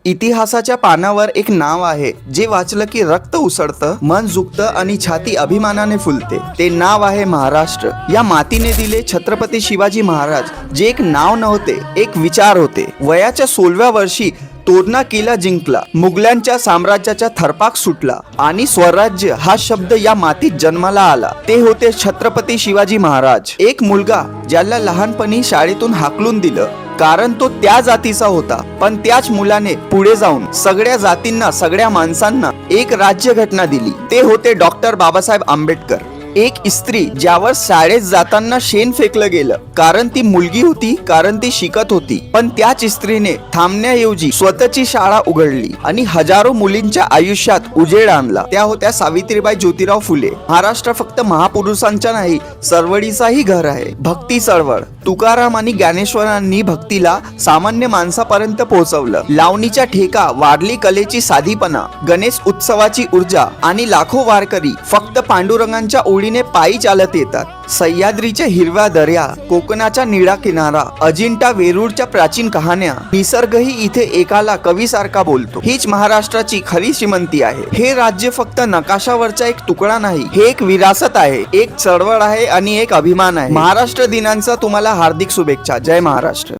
इतिहासाच्या पानावर एक नाव आहे जे वाचलं की रक्त उसळतं, मन झुकतं आणि छाती अभिमानाने फुलते. ते नाव आहे महाराष्ट्र. या मातीने दिले छत्रपती शिवाजी महाराज, जे एक नाव नव्हते, एक विचार होते. वयाच्या 16व्या वर्षी तोरणा किल्ला जिंकला, मुघलांच्या साम्राज्याचा थरपाक सुटला आणि स्वराज्य हा शब्द या मातीत जन्माला आला. ते होते छत्रपती शिवाजी महाराज. एक मुलगा ज्याला लहानपणी शाळेतून हाकलून दिलं कारण तो त्या जातीचा होता, पण त्याच मुलाने पुढे जाऊन सगळ्या जातींना, सगळ्या माणसांना एक राज्यघटना दिली. ते होते डॉक्टर बाबासाहेब आंबेडकर. एक स्त्री ज्यावर शाळेत जाताना शेण फेकलं गेलं कारण ती मुलगी होती, कारण ती शिकत होती, पण त्याच स्त्रीने थांबण्याऐवजी स्वतःची शाळा उघडली आणि हजारो मुलींच्या आयुष्यात उजेड आणला. त्या होत्या सावित्रीबाई ज्योतिराव फुले. महाराष्ट्र फक्त महापुरुषांचा नाही, चळवळीचाही घर आहे. भक्ती चळवळ. तुकाराम आणि ज्ञानेश्वरांनी भक्तीला सामान्य माणसापर्यंत पोहोचवलं. लावणीच्या ठेका, वारली कलेची साधीपणा, गणेश उत्सवाची ऊर्जा आणि लाखो वारकरी फक्त पांडुरंगांच्या ओळीने पायी चालत येतात. सह्याद्रीच्या हिरव्या दर्या, कोकणाचा निळा किनारा, अजिंठा वेरूळच्या प्राचीन कहाण्या, निसर्गही इथे एकाला कवीसारखा बोलतो. हीच महाराष्ट्राची खरी श्रीमंती आहे. हे राज्य फक्त नकाशावरचा एक तुकडा नाही, हे एक विरासत आहे, एक चळवळ आहे आणि एक अभिमान आहे. महाराष्ट्र दिनांचा तुम्हाला हार्दिक शुभेच्छा. जय महाराष्ट्र.